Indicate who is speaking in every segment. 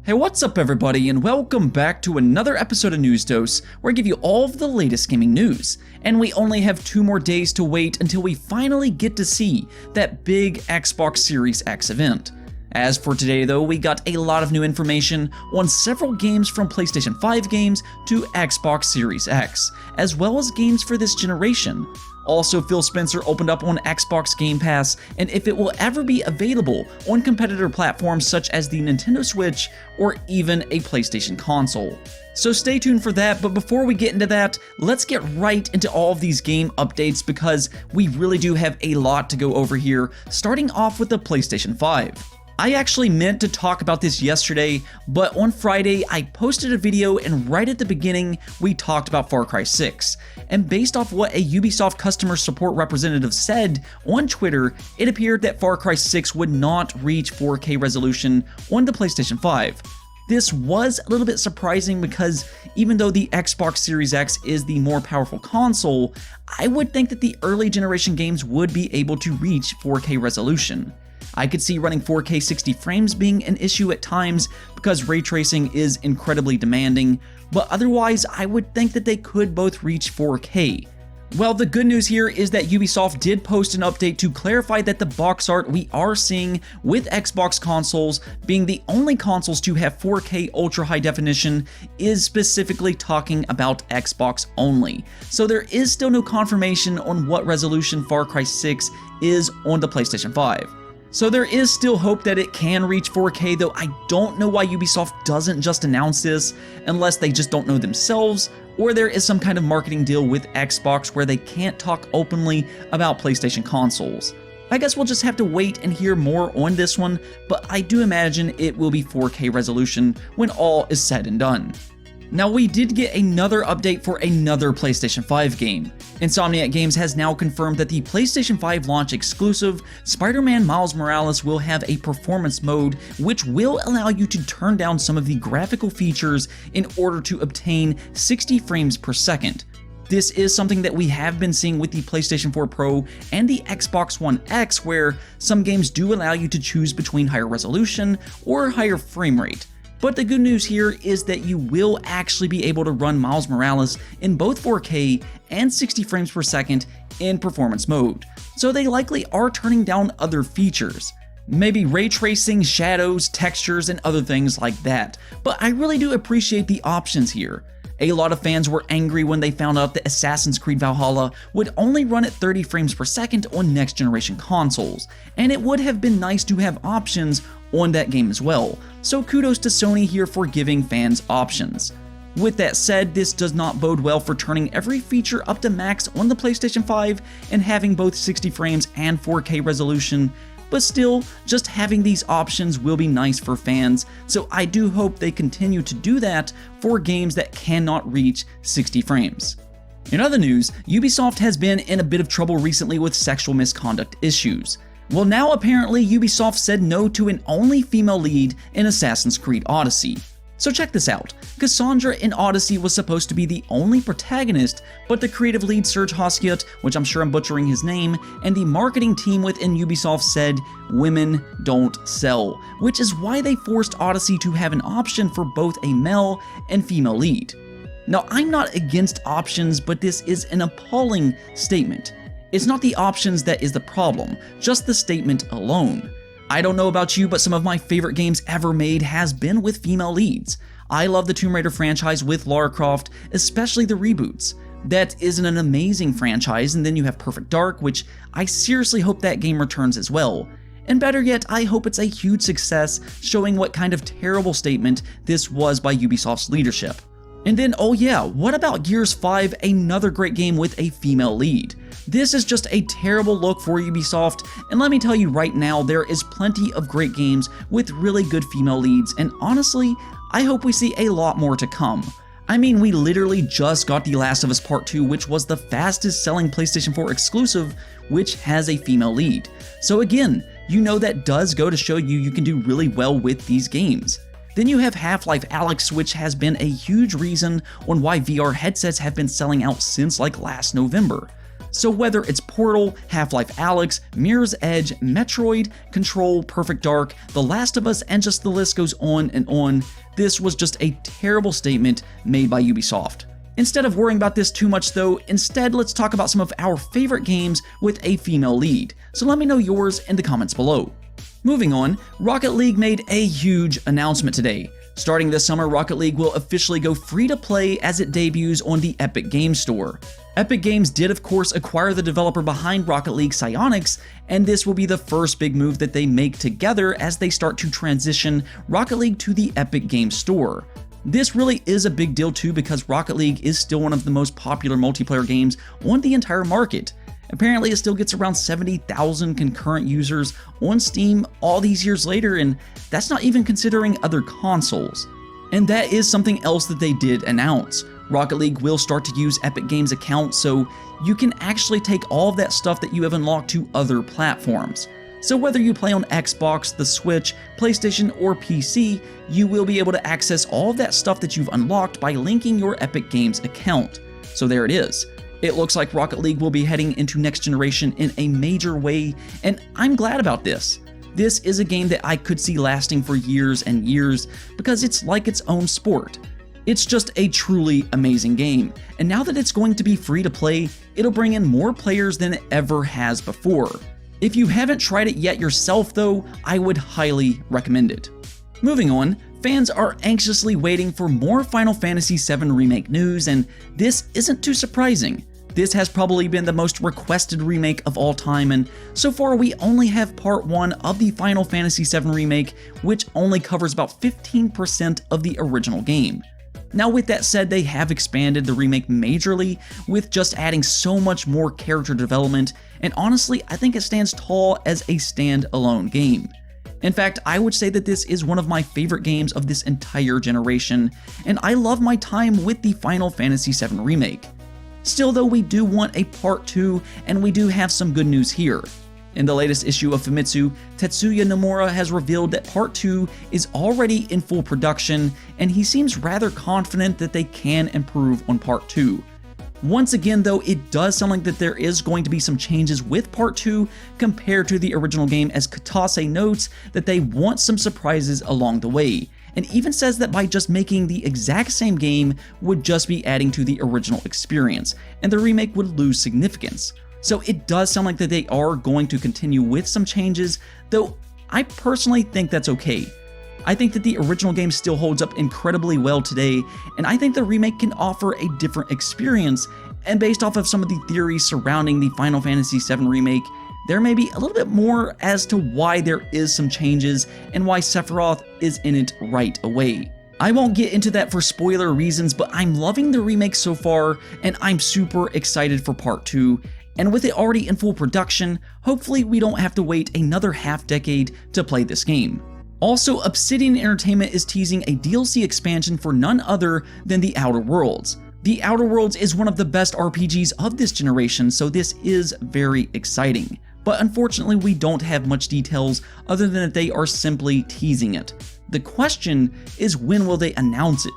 Speaker 1: Hey, what's up everybody, and welcome back to another episode of News Dose, where I give you all of the latest gaming news. And we only have 2 more days to wait until we finally get to see that big Xbox Series X event. As for today though, we got a lot of new information on several games from PlayStation 5 games to Xbox Series X, as well as games for this generation. Also, Phil Spencer opened up on Xbox Game Pass and if it will ever be available on competitor platforms such as the Nintendo Switch or even a PlayStation console. So stay tuned for that, but before we get into that, let's get right into all of these game updates because we really do have a lot to go over here, starting off with the PlayStation 5. I actually meant to talk about this yesterday, but on Friday I posted a video and right at the beginning we talked about Far Cry 6. And based off what a Ubisoft customer support representative said on Twitter, it appeared that Far Cry 6 would not reach 4K resolution on the PlayStation 5. This was a little bit surprising because even though the Xbox Series X is the more powerful console, I would think that the early generation games would be able to reach 4K resolution. I could see running 4K 60 frames being an issue at times because ray tracing is incredibly demanding, but otherwise I would think that they could both reach 4K. Well, the good news here is that Ubisoft did post an update to clarify that the box art we are seeing with Xbox consoles being the only consoles to have 4K ultra high definition is specifically talking about Xbox only. So there is still no confirmation on what resolution Far Cry 6 is on the PlayStation 5. So there is still hope that it can reach 4K, though I don't know why Ubisoft doesn't just announce this unless they just don't know themselves, or there is some kind of marketing deal with Xbox where they can't talk openly about PlayStation consoles. I guess we'll just have to wait and hear more on this one, but I do imagine it will be 4K resolution when all is said and done. Now, we did get another update for another PlayStation 5 game. Insomniac Games has now confirmed that the PlayStation 5 launch exclusive Spider-Man Miles Morales will have a performance mode which will allow you to turn down some of the graphical features in order to obtain 60 frames per second. This is something that we have been seeing with the PlayStation 4 Pro and the Xbox One X, where some games do allow you to choose between higher resolution or higher frame rate. But the good news here is that you will actually be able to run Miles Morales in both 4K and 60 frames per second in performance mode, so they likely are turning down other features. Maybe ray tracing, shadows, textures, and other things like that, but I really do appreciate the options here. A lot of fans were angry when they found out that Assassin's Creed Valhalla would only run at 30 frames per second on next generation consoles, and it would have been nice to have options on that game as well, so kudos to Sony here for giving fans options. With that said, this does not bode well for turning every feature up to max on the PlayStation 5 and having both 60 frames and 4K resolution, but still, just having these options will be nice for fans, so I do hope they continue to do that for games that cannot reach 60 frames. In other news, Ubisoft has been in a bit of trouble recently with sexual misconduct issues. Well, now apparently Ubisoft said no to an only female lead in Assassin's Creed Odyssey. So check this out. Cassandra in Odyssey was supposed to be the only protagonist, but the creative lead Serge Hoskiot, which I'm sure I'm butchering his name, and the marketing team within Ubisoft said, women don't sell, which is why they forced Odyssey to have an option for both a male and female lead. Now, I'm not against options, but this is an appalling statement. It's not the options that is the problem, just the statement alone. I don't know about you, but some of my favorite games ever made has been with female leads. I love the Tomb Raider franchise with Lara Croft, especially the reboots. That isn't an amazing franchise, and then you have Perfect Dark, which I seriously hope that game returns as well. And better yet, I hope it's a huge success, showing what kind of terrible statement this was by Ubisoft's leadership. And then, oh yeah, what about Gears 5, another great game with a female lead? This is just a terrible look for Ubisoft, and let me tell you right now, there is plenty of great games with really good female leads, and honestly, I hope we see a lot more to come. I mean, we literally just got The Last of Us Part 2, which was the fastest selling PlayStation 4 exclusive, which has a female lead. So again, you know that does go to show you can do really well with these games. Then you have Half-Life Alyx, which has been a huge reason on why VR headsets have been selling out since like last November. So whether it's Portal, Half-Life Alyx, Mirror's Edge, Metroid, Control, Perfect Dark, The Last of Us, and just the list goes on and on, this was just a terrible statement made by Ubisoft. Instead of worrying about this too much though, instead let's talk about some of our favorite games with a female lead. So let me know yours in the comments below. Moving on, Rocket League made a huge announcement today. Starting this summer, Rocket League will officially go free to play as it debuts on the Epic Games Store. Epic Games did of course acquire the developer behind Rocket League, Psyonix, and this will be the first big move that they make together as they start to transition Rocket League to the Epic Games Store. This really is a big deal too because Rocket League is still one of the most popular multiplayer games on the entire market. Apparently it still gets around 70,000 concurrent users on Steam all these years later, and that's not even considering other consoles. And that is something else that they did announce. Rocket League will start to use Epic Games accounts, so you can actually take all of that stuff that you have unlocked to other platforms. So whether you play on Xbox, the Switch, PlayStation, or PC, you will be able to access all of that stuff that you've unlocked by linking your Epic Games account. So there it is. It looks like Rocket League will be heading into next generation in a major way, and I'm glad about this. This is a game that I could see lasting for years and years because it's like its own sport. It's just a truly amazing game, and now that it's going to be free to play, it'll bring in more players than it ever has before. If you haven't tried it yet yourself though, I would highly recommend it. Moving on, fans are anxiously waiting for more Final Fantasy VII Remake news, and this isn't too surprising. This has probably been the most requested remake of all time, and so far we only have part 1 of the Final Fantasy VII Remake, which only covers about 15% of the original game. Now with that said, they have expanded the remake majorly with just adding so much more character development, and honestly I think it stands tall as a standalone game. In fact, I would say that this is one of my favorite games of this entire generation, and I love my time with the Final Fantasy VII Remake. Still though, we do want a part 2, and we do have some good news here. In the latest issue of Famitsu, Tetsuya Nomura has revealed that part 2 is already in full production, and he seems rather confident that they can improve on part 2. Once again though, it does sound like that there is going to be some changes with part 2 compared to the original game, as Katase notes that they want some surprises along the way, and even says that by just making the exact same game would just be adding to the original experience, and the remake would lose significance. So it does sound like that they are going to continue with some changes, though I personally think that's okay. I think that the original game still holds up incredibly well today, and I think the remake can offer a different experience, and based off of some of the theories surrounding the Final Fantasy VII Remake, there may be a little bit more as to why there is some changes and why Sephiroth is in it right away. I won't get into that for spoiler reasons, but I'm loving the remake so far, and I'm super excited for part 2, and with it already in full production, hopefully we don't have to wait another half-decade to play this game. Also, Obsidian Entertainment is teasing a DLC expansion for none other than The Outer Worlds. The Outer Worlds is one of the best RPGs of this generation, so this is very exciting. But unfortunately, we don't have much details other than that they are simply teasing it. The question is, when will they announce it?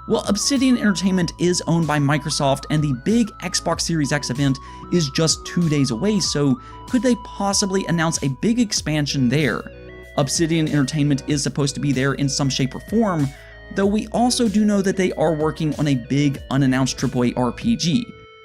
Speaker 1: Well, Obsidian Entertainment is owned by Microsoft, and the big Xbox Series X event is just 2 days away, so could they possibly announce a big expansion there? Obsidian Entertainment is supposed to be there in some shape or form, though we also do know that they are working on a big unannounced AAA RPG.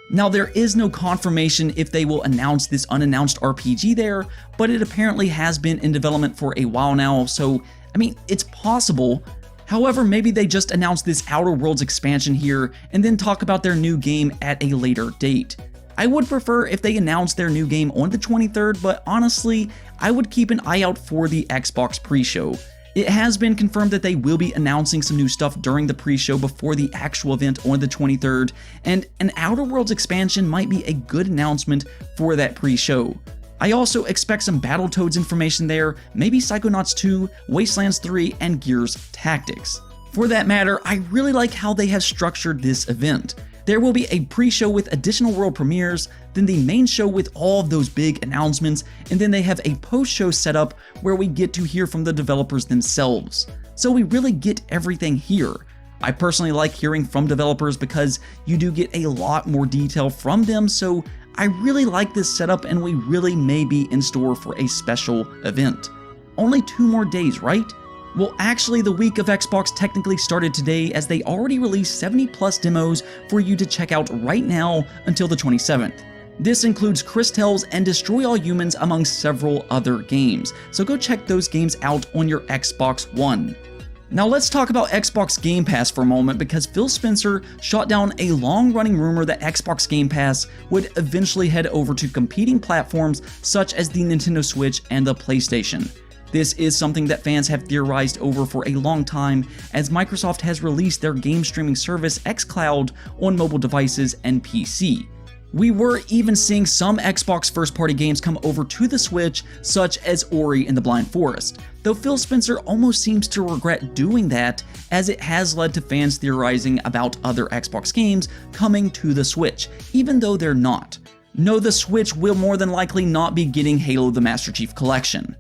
Speaker 1: Now, there is no confirmation if they will announce this unannounced RPG there, but it apparently has been in development for a while now, so I mean, it's possible. However, maybe they just announce this Outer Worlds expansion here and then talk about their new game at a later date. I would prefer if they announced their new game on the 23rd, but honestly, I would keep an eye out for the Xbox pre-show. It has been confirmed that they will be announcing some new stuff during the pre-show before the actual event on the 23rd, and an Outer Worlds expansion might be a good announcement for that pre-show. I also expect some Battletoads information there, maybe Psychonauts 2, Wastelands 3, and Gears Tactics. For that matter, I really like how they have structured this event. There will be a pre-show with additional world premieres, then the main show with all of those big announcements, and then they have a post-show setup where we get to hear from the developers themselves. So we really get everything here. I personally like hearing from developers because you do get a lot more detail from them, so I really like this setup and we really may be in store for a special event. Only 2 more days, right? Well, actually, the week of Xbox technically started today as they already released 70+ demos for you to check out right now until the 27th. This includes Crystals and Destroy All Humans among several other games, so go check those games out on your Xbox One. Now let's talk about Xbox Game Pass for a moment because Phil Spencer shot down a long-running rumor that Xbox Game Pass would eventually head over to competing platforms such as the Nintendo Switch and the PlayStation. This is something that fans have theorized over for a long time as Microsoft has released their game streaming service xCloud on mobile devices and PC. We were even seeing some Xbox first-party games come over to the Switch, such as Ori and the Blind Forest, though Phil Spencer almost seems to regret doing that as it has led to fans theorizing about other Xbox games coming to the Switch, even though they're not. No, the Switch will more than likely not be getting Halo the Master Chief Collection.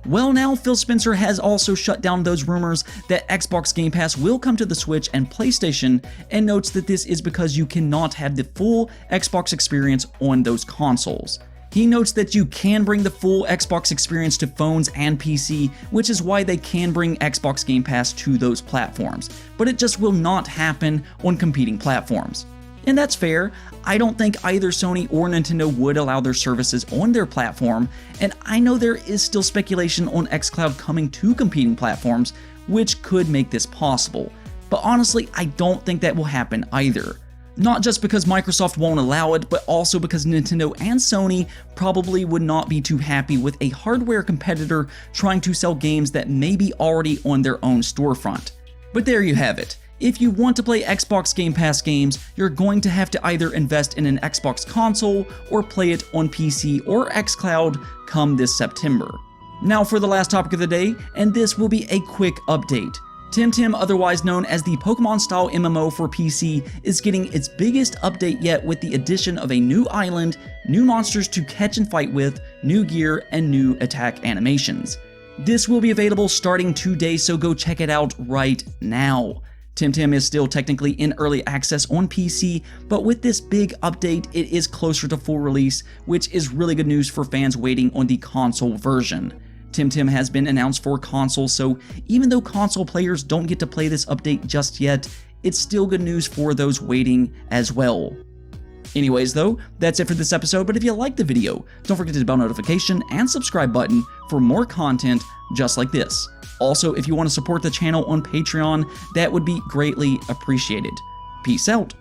Speaker 1: Well, now Phil Spencer has also shut down those rumors that Xbox Game Pass will come to the Switch and PlayStation, and notes that this is because you cannot have the full Xbox experience on those consoles. He notes that you can bring the full Xbox experience to phones and PC, which is why they can bring Xbox Game Pass to those platforms, but it just will not happen on competing platforms. And that's fair. I don't think either Sony or Nintendo would allow their services on their platform, and I know there is still speculation on xCloud coming to competing platforms, which could make this possible. But honestly, I don't think that will happen either. Not just because Microsoft won't allow it, but also because Nintendo and Sony probably would not be too happy with a hardware competitor trying to sell games that may be already on their own storefront. But there you have it. If you want to play Xbox Game Pass games, you're going to have to either invest in an Xbox console or play it on PC or xCloud come this September. Now for the last topic of the day, and this will be a quick update. TemTem, otherwise known as the Pokemon-style MMO for PC, is getting its biggest update yet with the addition of a new island, new monsters to catch and fight with, new gear, and new attack animations. This will be available starting today, so go check it out right now. TemTem is still technically in early access on PC, but with this big update, it is closer to full release, which is really good news for fans waiting on the console version. TemTem has been announced for console, so even though console players don't get to play this update just yet, it's still good news for those waiting as well. Anyways though, that's it for this episode, but if you liked the video, don't forget to hit the bell notification and subscribe button for more content just like this. Also, if you want to support the channel on Patreon, that would be greatly appreciated. Peace out.